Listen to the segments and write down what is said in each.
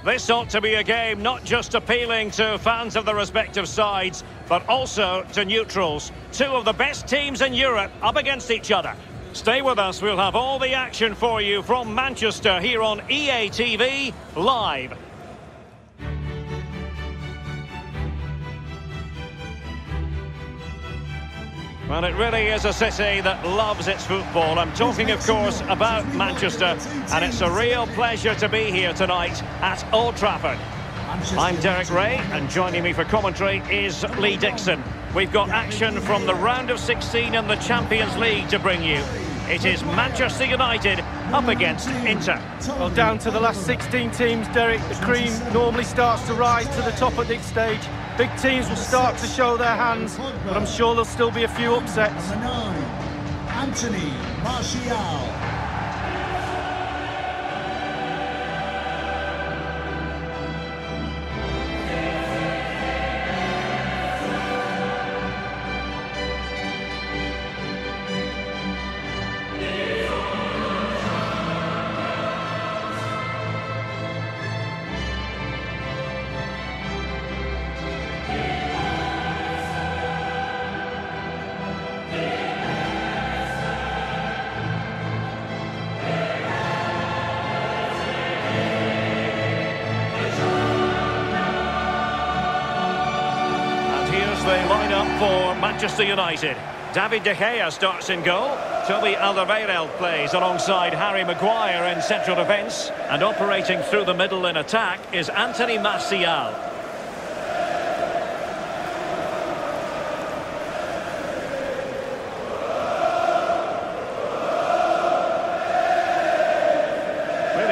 This ought to be a game not just appealing to fans of the respective sides, but also to neutrals. Two of the best teams in Europe up against each other. Stay with us, we'll have all the action for you from Manchester here on EA TV Live. Well, it really is a city that loves its football. I'm talking, of course, about Manchester, and it's a real pleasure to be here tonight at Old Trafford. I'm Derek Ray, and joining me for commentary is Lee Dixon. We've got action from the round of 16 in the Champions League to bring you. It is Manchester United up against Inter. Well, down to the last 16 teams, Derek, the cream normally starts to rise to the top at this stage. Big teams will start to show their hands, but I'm sure there'll still be a few upsets. Number 9, Anthony Martial. The line-up for Manchester United. David De Gea starts in goal. Toby Alderweireld plays alongside Harry Maguire in central defence. And operating through the middle in attack is Anthony Martial.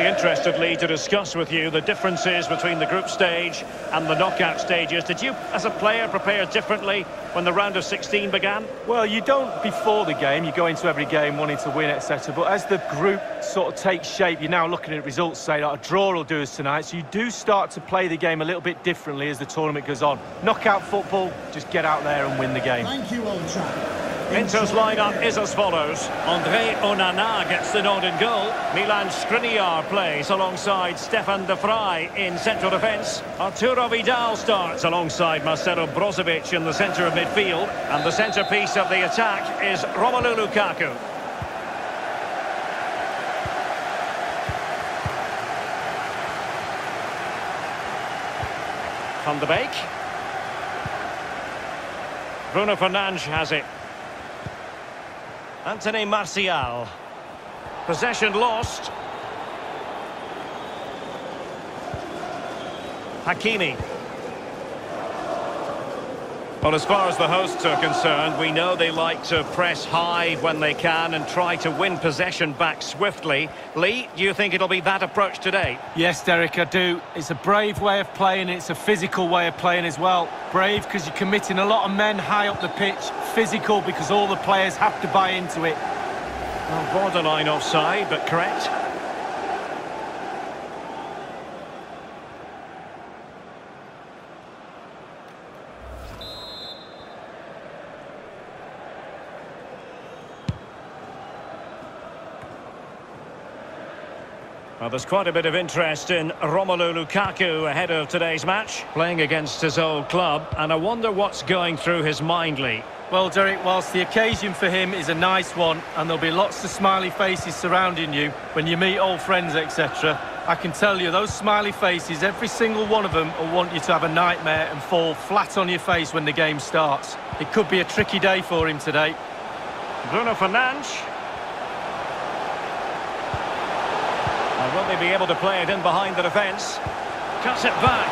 Interestingly, to discuss with you the differences between the group stage and the knockout stages. Did you, as a player, prepare differently when the round of 16 began? Well, you don't before the game. You go into every game wanting to win, etc. But as the group sort of takes shape, you're now looking at results, say, like a draw will do us tonight. So you do start to play the game a little bit differently as the tournament goes on. Knockout football, just get out there and win the game. Thank you, Old Trafford. Inter's lineup is as follows. André Onana gets the nod in goal. Milan Skriniar plays alongside Stefan de Vrij in central defence. Arturo Vidal starts alongside Marcelo Brozovic in the centre of midfield. And the centrepiece of the attack is Romelu Lukaku. Van de Beek. Bruno Fernandes has it. Anthony Martial. Possession lost. Hakimi. Well, as far as the hosts are concerned, we know they like to press high when they can and try to win possession back swiftly. Lee, do you think it'll be that approach today? Yes, Derek, I do. It's a brave way of playing. It's a physical way of playing as well. Brave because you're committing a lot of men high up the pitch. Physical because all the players have to buy into it. Well, borderline offside, but correct. Well, there's quite a bit of interest in Romelu Lukaku ahead of today's match, playing against his old club, and I wonder what's going through his mind, Lee. Well, Derek, whilst the occasion for him is a nice one, and there'll be lots of smiley faces surrounding you when you meet old friends, etc., I can tell you, those smiley faces, every single one of them will want you to have a nightmare and fall flat on your face when the game starts. It could be a tricky day for him today. Bruno Fernandes. Will they be able to play it in behind the defence? Cuts it back.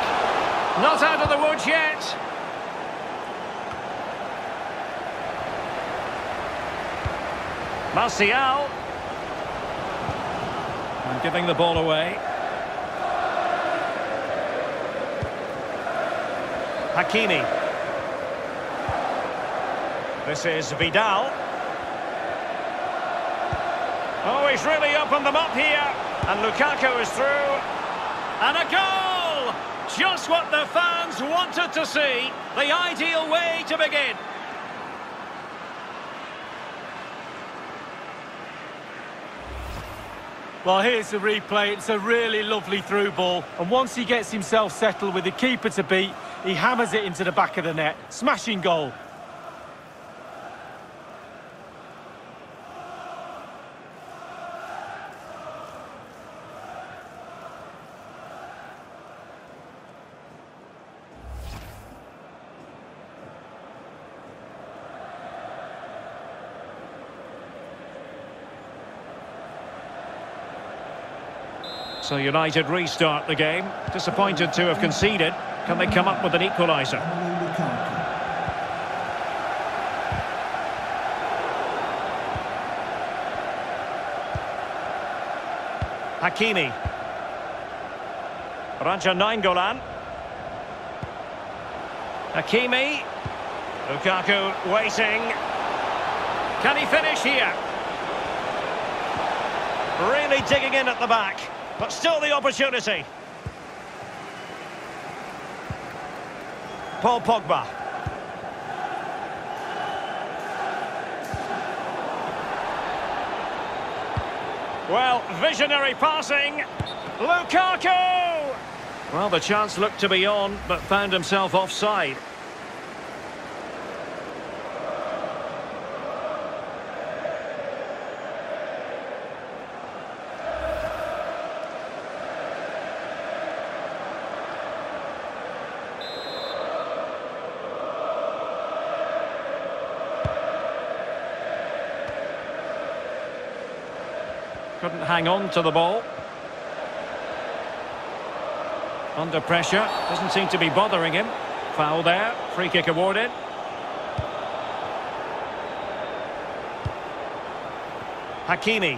Not out of the woods yet. Martial. And giving the ball away. Hakimi. This is Vidal. Oh, he's really opened them up here. And Lukaku is through. And a goal! Just what the fans wanted to see. The ideal way to begin. Well, here's the replay. It's a really lovely through ball. And once he gets himself settled with the keeper to beat, he hammers it into the back of the net. Smashing goal. So United restart the game. Disappointed to have conceded. Can they come up with an equaliser? Hakimi. Raja Nainggolan. Hakimi. Lukaku waiting. Can he finish here? Really digging in at the back. But still the opportunity. Paul Pogba. Well, visionary passing. Lukaku! Well, the chance looked to be on, but found himself offside. Couldn't hang on to the ball. Under pressure. Doesn't seem to be bothering him. Foul there. Free kick awarded. Hakimi.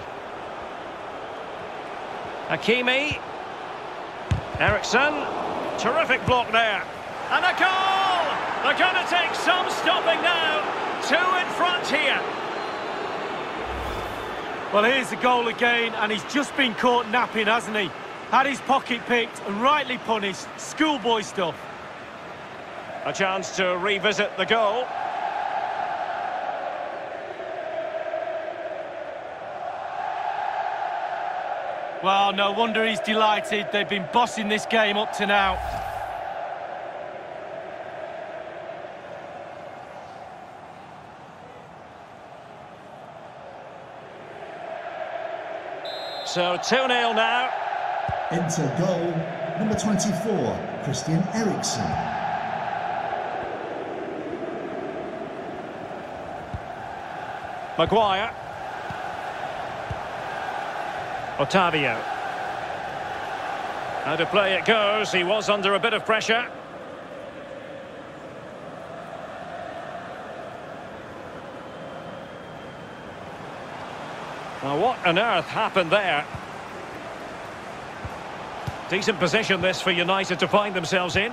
Hakimi. Eriksen. Terrific block there. And a goal! They're going to take some stopping now. 2 in front here. Well, here's the goal again, and he's just been caught napping, hasn't he? Had his pocket picked and rightly punished. Schoolboy stuff. A chance to revisit the goal. Well, no wonder he's delighted. They've been bossing this game up to now. So 2-0 now. Enter goal, number 24, Christian Eriksen. Maguire. Otavio. How to play it goes. He was under a bit of pressure. Now, what on earth happened there? Decent position this for United to find themselves in.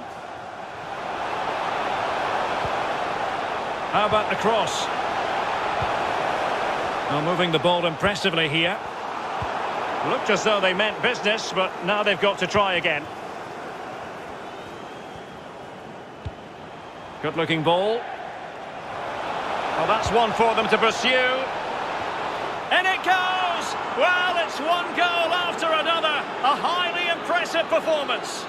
How about the cross? Well, moving the ball impressively here. Looked as though they meant business, but now they've got to try again. Good-looking ball. Well, that's one for them to pursue. And it goes! Well, it's one goal after another. A highly impressive performance.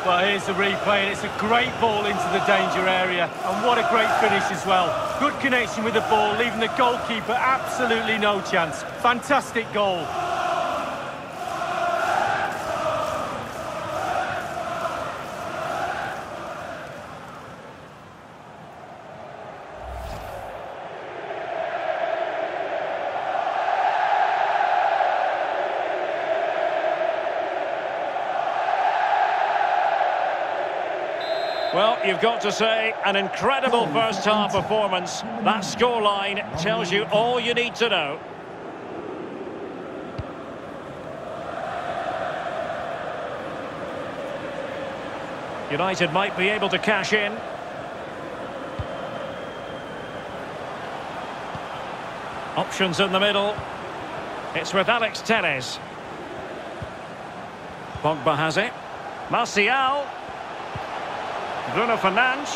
Well, here's the replay, and it's a great ball into the danger area. And what a great finish as well. Good connection with the ball, leaving the goalkeeper absolutely no chance. Fantastic goal. Well, you've got to say, an incredible first-half performance. That scoreline tells you all you need to know. United might be able to cash in. Options in the middle. It's with Alex Telles. Pogba has it. Martial. Bruno Fernandes.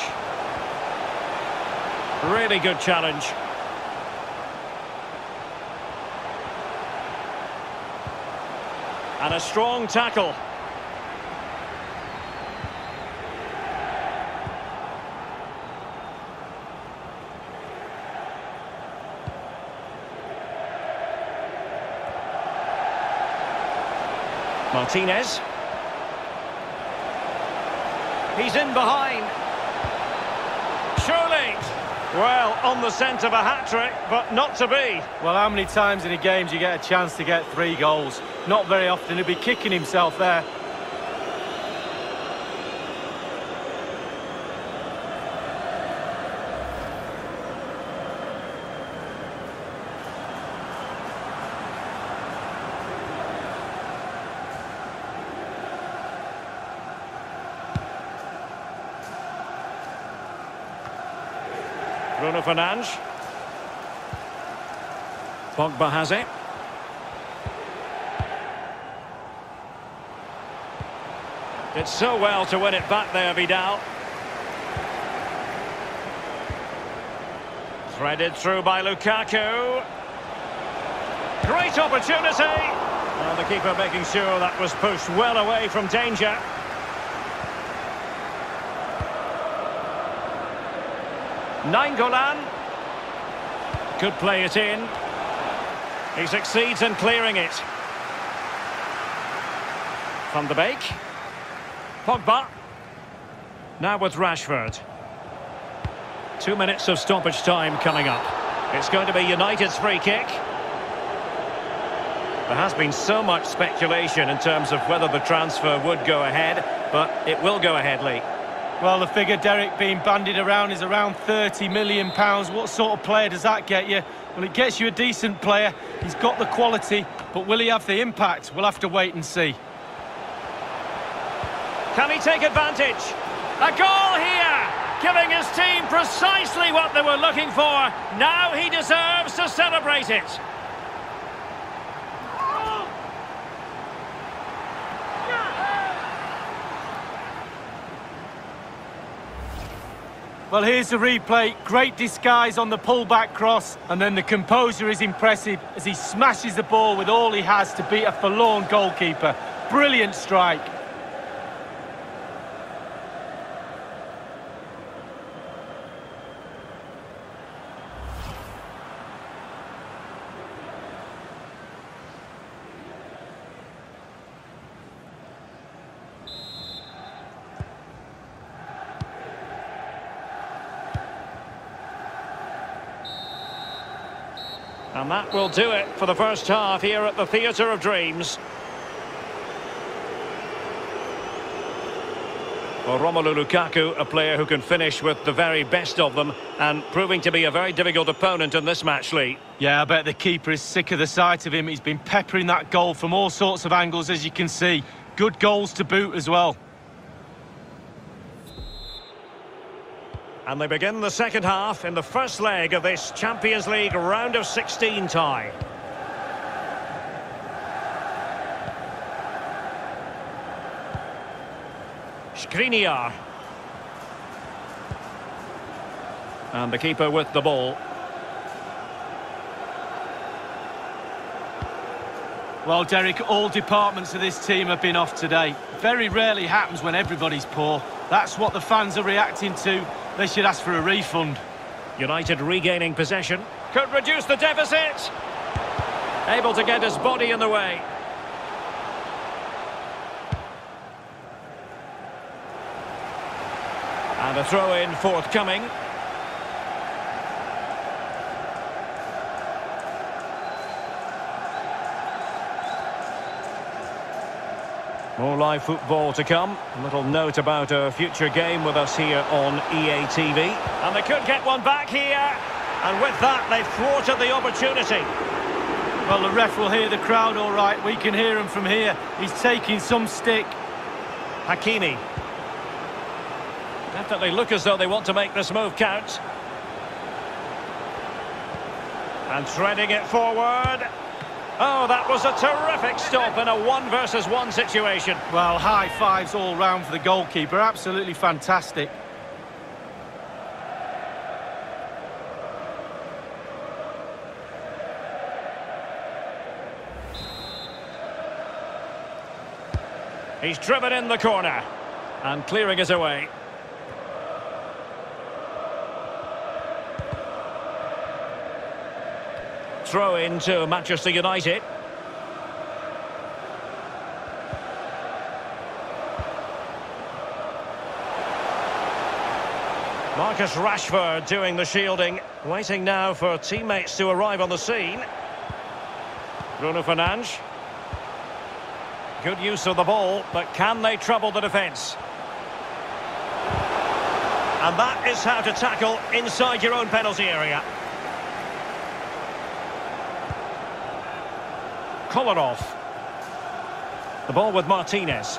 Really good challenge. And a strong tackle. Martinez. He's in behind. Surely. Well, on the scent of a hat-trick, but not to be. Well, how many times in a game do you get a chance to get 3 goals? Not very often. He'll be kicking himself there. Bruno Fernandes. Pogba has it. Did so well to win it back there, Vidal. Threaded through by Lukaku. Great opportunity. And the keeper making sure that was pushed well away from danger. Nainggolan. Could play it in. He succeeds in clearing it. Van de Beek. Pogba. Now with Rashford. 2 minutes of stoppage time coming up. It's going to be United's free kick. There has been so much speculation in terms of whether the transfer would go ahead, but it will go ahead, Lee. Well, the figure, Derek, being bandied around is around £30 million. What sort of player does that get you? Well, it gets you a decent player. He's got the quality, but will he have the impact? We'll have to wait and see. Can he take advantage? A goal here! Giving his team precisely what they were looking for. Now he deserves to celebrate it. Well, here's the replay. Great disguise on the pullback cross, and then the composure is impressive as he smashes the ball with all he has to beat a forlorn goalkeeper. Brilliant strike. And that will do it for the first half here at the Theatre of Dreams. Well, Romelu Lukaku, a player who can finish with the very best of them and proving to be a very difficult opponent in this match, Lee. Yeah, I bet the keeper is sick of the sight of him. He's been peppering that goal from all sorts of angles, as you can see. Good goals to boot as well. And they begin the second half in the first leg of this Champions League round of 16 tie. Skriniar. And the keeper with the ball. Well, Derek, all departments of this team have been off today. Very rarely happens when everybody's poor. That's what the fans are reacting to. They should ask for a refund. United regaining possession. Could reduce the deficit. Able to get his body in the way. And a throw-in forthcoming. More live football to come. A little note about a future game with us here on EA TV. And they could get one back here. And with that, they've thwarted the opportunity. Well, the ref will hear the crowd all right. We can hear him from here. He's taking some stick. Hakimi. Definitely look as though they want to make this move count. And threading it forward. Oh, that was a terrific stop in a 1-versus-1 situation. Well, high fives all round for the goalkeeper. Absolutely fantastic. He's driven in the corner. And clearing it away. Throw into Manchester United. Marcus Rashford doing the shielding. Waiting now for teammates to arrive on the scene. Bruno Fernandes. Good use of the ball, but can they trouble the defence? And that is how to tackle inside your own penalty area. Kolarov. The ball with Martinez.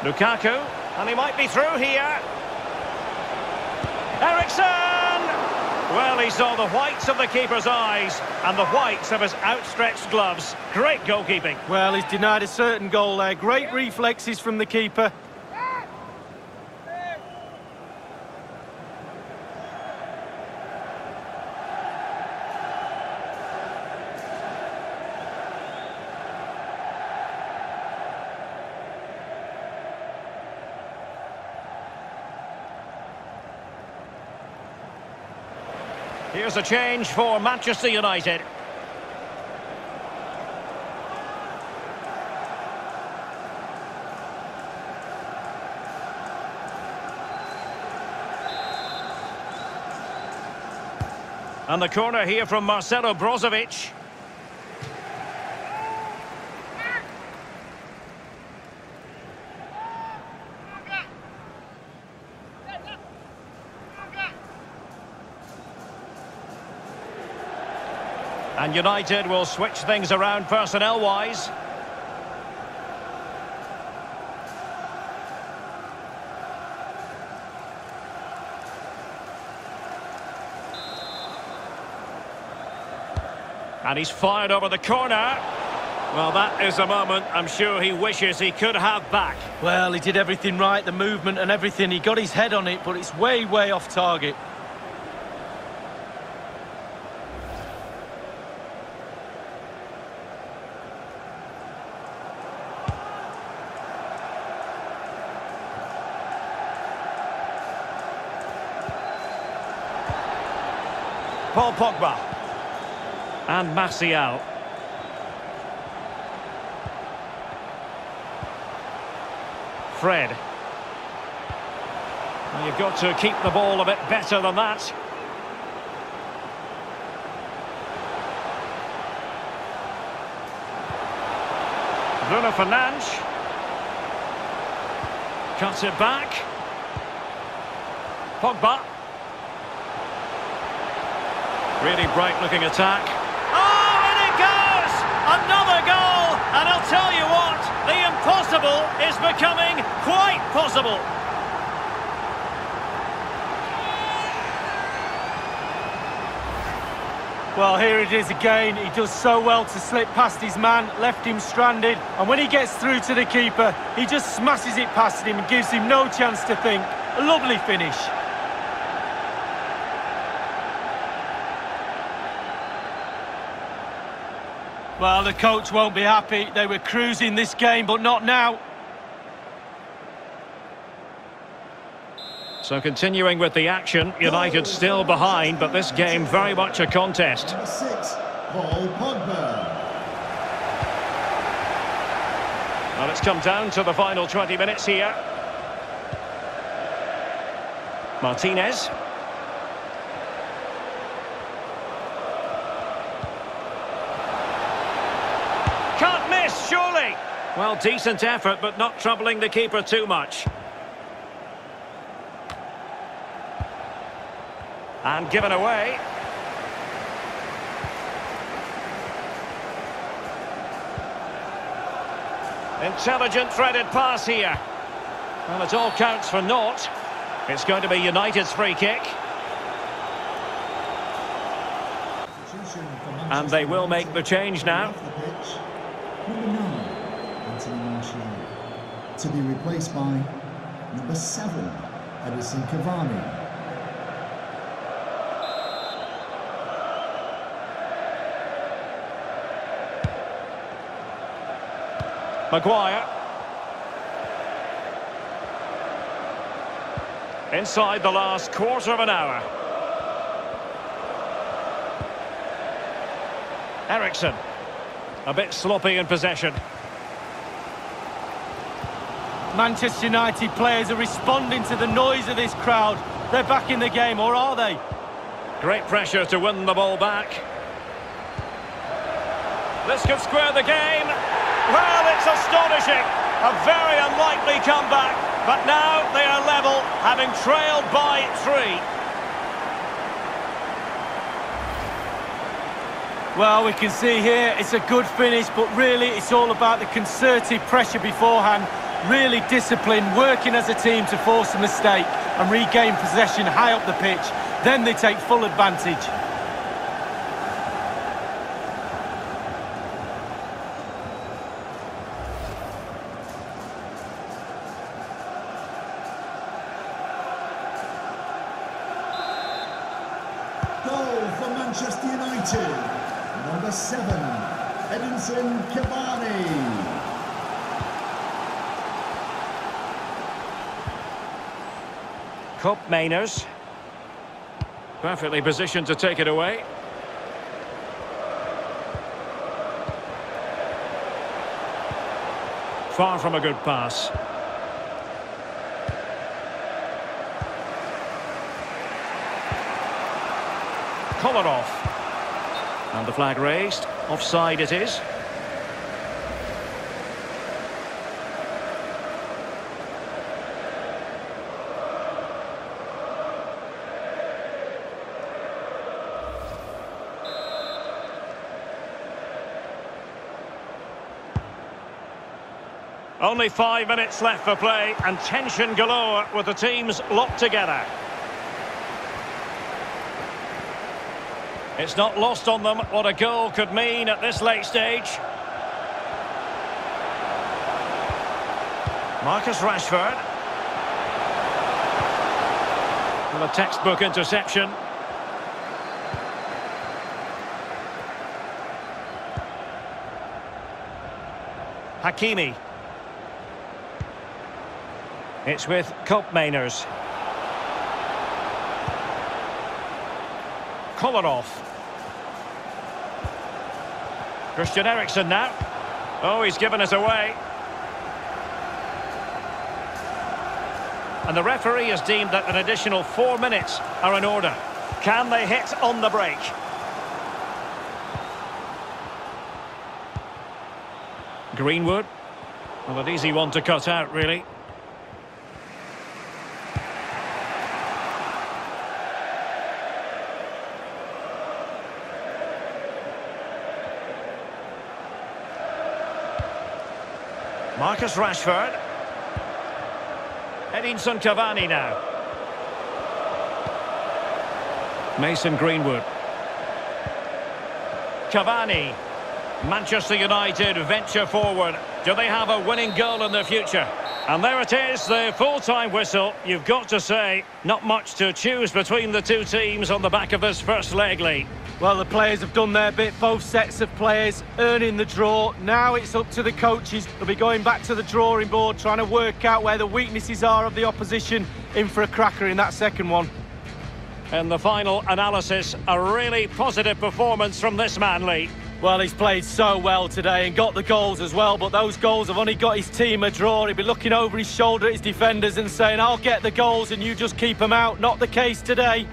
Lukaku. And he might be through here. Eriksen! Well, he saw the whites of the keeper's eyes and the whites of his outstretched gloves. Great goalkeeping. Well, he's denied a certain goal there. Great reflexes from the keeper. Here's a change for Manchester United. And the corner here from Marcelo Brozovic. And United will switch things around personnel-wise. And he's fired over the corner. Well, that is a moment I'm sure he wishes he could have back. Well, he did everything right, the movement and everything. He got his head on it, but it's way, way off target. Paul Pogba. And Martial. Fred. Well, you've got to keep the ball a bit better than that. Bruno Fernandes. Cuts it back. Pogba. Really bright-looking attack. Oh, and it goes! Another goal! And I'll tell you what, the impossible is becoming quite possible. Well, here it is again. He does so well to slip past his man, left him stranded. And when he gets through to the keeper, he just smashes it past him and gives him no chance to think. A lovely finish. Well, the coach won't be happy. They were cruising this game, but not now. So continuing with the action, United still behind, but this game very much a contest. Number 6, Paul Pogba. Well, it's come down to the final 20 minutes here. Martinez. Can't miss, surely. Well, decent effort, but not troubling the keeper too much. And given away. Intelligent threaded pass here. Well, it all counts for naught. It's going to be United's free kick. And they will make the change now. Number 9, Anthony Martial. To be replaced by number 7, Edison Cavani. Maguire. Inside the last quarter of an hour. Eriksen. A bit sloppy in possession. Manchester United players are responding to the noise of this crowd. They're back in the game, or are they? Great pressure to win the ball back. This could square the game. Well, it's astonishing. A very unlikely comeback. But now they are level, having trailed by 3. Well, we can see here it's a good finish, but really it's all about the concerted pressure beforehand. Really disciplined, working as a team to force a mistake and regain possession high up the pitch. Then they take full advantage. Goal for Manchester United. Number 7, Edinson Cavani. Cup Mainers. Perfectly positioned to take it away. Far from a good pass. Kolarov. And the flag raised. Offside it is. Only 5 minutes left for play, and tension galore with the teams locked together. It's not lost on them what a goal could mean at this late stage. Marcus Rashford. With a textbook interception. Hakimi. It's with Cup Mainers. Kolarov. Christian Eriksen now. Oh, he's given us away. And the referee has deemed that an additional 4 minutes are in order. Can they hit on the break? Greenwood. Well, an easy one to cut out, really. Marcus Rashford. Edinson Cavani now. Mason Greenwood. Cavani. Manchester United venture forward. Do they have a winning goal in their future? And there it is, the full-time whistle. You've got to say, not much to choose between the two teams on the back of this first leg, Lee. Well, the players have done their bit, both sets of players earning the draw. Now it's up to the coaches. They'll be going back to the drawing board, trying to work out where the weaknesses are of the opposition, in for a cracker in that second one. And the final analysis, a really positive performance from this man, Lee. Well, he's played so well today and got the goals as well, but those goals have only got his team a draw. He'll be looking over his shoulder at his defenders and saying, I'll get the goals and you just keep them out. Not the case today.